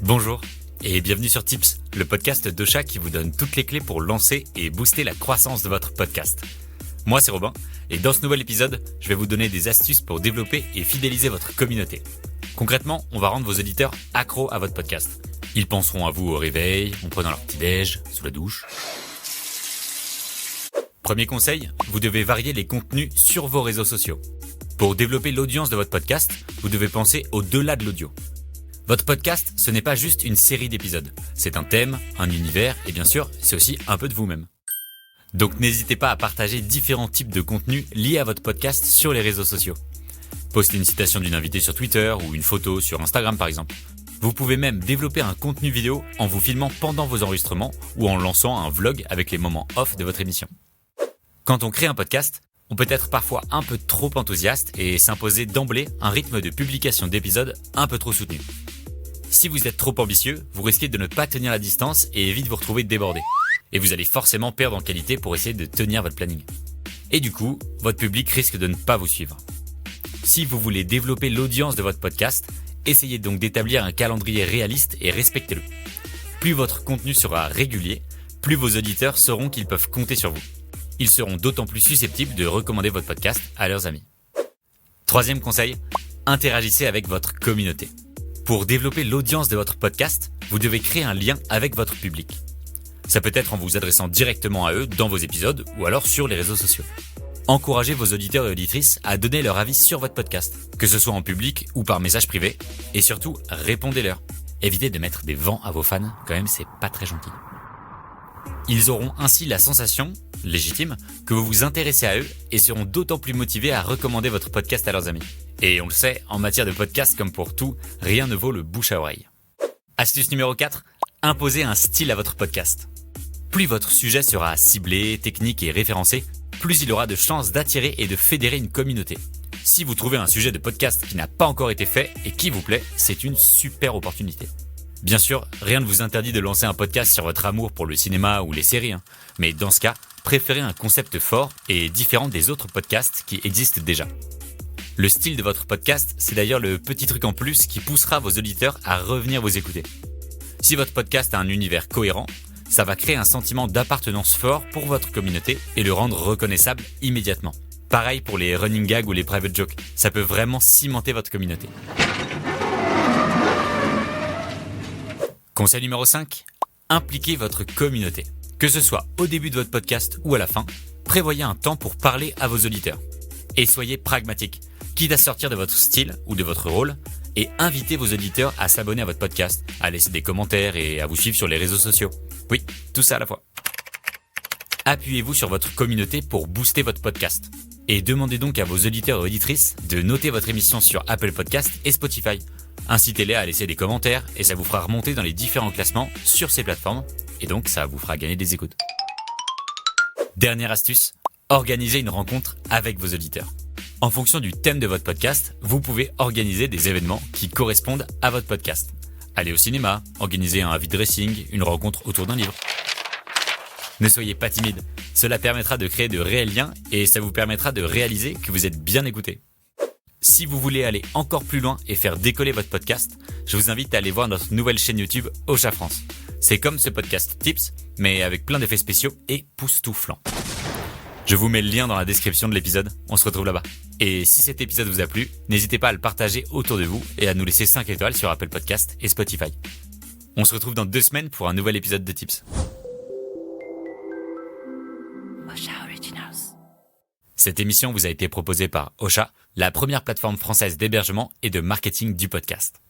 Bonjour et bienvenue sur Tips, le podcast d'Ocha qui vous donne toutes les clés pour lancer et booster la croissance de votre podcast. Moi c'est Robin et dans ce nouvel épisode, je vais vous donner des astuces pour développer et fidéliser votre communauté. Concrètement, on va rendre vos auditeurs accros à votre podcast. Ils penseront à vous au réveil, en prenant leur petit-déj, sous la douche. Premier conseil, vous devez varier les contenus sur vos réseaux sociaux. Pour développer l'audience de votre podcast, vous devez penser au-delà de l'audio. Votre podcast, ce n'est pas juste une série d'épisodes. C'est un thème, un univers et bien sûr, c'est aussi un peu de vous-même. Donc n'hésitez pas à partager différents types de contenus liés à votre podcast sur les réseaux sociaux. Postez une citation d'une invitée sur Twitter ou une photo sur Instagram par exemple. Vous pouvez même développer un contenu vidéo en vous filmant pendant vos enregistrements ou en lançant un vlog avec les moments off de votre émission. Quand on crée un podcast, on peut être parfois un peu trop enthousiaste et s'imposer d'emblée un rythme de publication d'épisodes un peu trop soutenu. Si vous êtes trop ambitieux, vous risquez de ne pas tenir la distance et vite vous retrouver débordé. Et vous allez forcément perdre en qualité pour essayer de tenir votre planning. Et du coup, votre public risque de ne pas vous suivre. Si vous voulez développer l'audience de votre podcast, essayez donc d'établir un calendrier réaliste et respectez-le. Plus votre contenu sera régulier, plus vos auditeurs sauront qu'ils peuvent compter sur vous. Ils seront d'autant plus susceptibles de recommander votre podcast à leurs amis. Troisième conseil, interagissez avec votre communauté. Pour développer l'audience de votre podcast, vous devez créer un lien avec votre public. Ça peut être en vous adressant directement à eux dans vos épisodes ou alors sur les réseaux sociaux. Encouragez vos auditeurs et auditrices à donner leur avis sur votre podcast, que ce soit en public ou par message privé, et surtout, répondez-leur. Évitez de mettre des vents à vos fans, quand même c'est pas très gentil. Ils auront ainsi la sensation, légitime, que vous vous intéressez à eux et seront d'autant plus motivés à recommander votre podcast à leurs amis. Et on le sait, en matière de podcast comme pour tout, rien ne vaut le bouche à oreille. Astuce numéro 4, imposez un style à votre podcast. Plus votre sujet sera ciblé, technique et référencé, plus il aura de chances d'attirer et de fédérer une communauté. Si vous trouvez un sujet de podcast qui n'a pas encore été fait et qui vous plaît, c'est une super opportunité. Bien sûr, rien ne vous interdit de lancer un podcast sur votre amour pour le cinéma ou les séries, mais dans ce cas, préférez un concept fort et différent des autres podcasts qui existent déjà. Le style de votre podcast, c'est d'ailleurs le petit truc en plus qui poussera vos auditeurs à revenir vous écouter. Si votre podcast a un univers cohérent, ça va créer un sentiment d'appartenance fort pour votre communauté et le rendre reconnaissable immédiatement. Pareil pour les running gags ou les private jokes, ça peut vraiment cimenter votre communauté. Conseil numéro 5, impliquez votre communauté. Que ce soit au début de votre podcast ou à la fin, prévoyez un temps pour parler à vos auditeurs. Et soyez pragmatique, quitte à sortir de votre style ou de votre rôle, et invitez vos auditeurs à s'abonner à votre podcast, à laisser des commentaires et à vous suivre sur les réseaux sociaux. Oui, tout ça à la fois. Appuyez-vous sur votre communauté pour booster votre podcast. Et demandez donc à vos auditeurs et auditrices de noter votre émission sur Apple Podcast et Spotify. Incitez-les à laisser des commentaires et ça vous fera remonter dans les différents classements sur ces plateformes et donc ça vous fera gagner des écoutes. Dernière astuce, organisez une rencontre avec vos auditeurs. En fonction du thème de votre podcast, vous pouvez organiser des événements qui correspondent à votre podcast. Allez au cinéma, organisez un vide dressing, une rencontre autour d'un livre. Ne soyez pas timide, cela permettra de créer de réels liens et ça vous permettra de réaliser que vous êtes bien écouté. Si vous voulez aller encore plus loin et faire décoller votre podcast, je vous invite à aller voir notre nouvelle chaîne YouTube Ocha France. C'est comme ce podcast Tips, mais avec plein d'effets spéciaux et poustouflants. Je vous mets le lien dans la description de l'épisode, on se retrouve là-bas. Et si cet épisode vous a plu, n'hésitez pas à le partager autour de vous et à nous laisser 5 étoiles sur Apple Podcast et Spotify. On se retrouve dans 2 semaines pour un nouvel épisode de Tips. Ocha Originals. Cette émission vous a été proposée par Ocha, la première plateforme française d'hébergement et de marketing du podcast.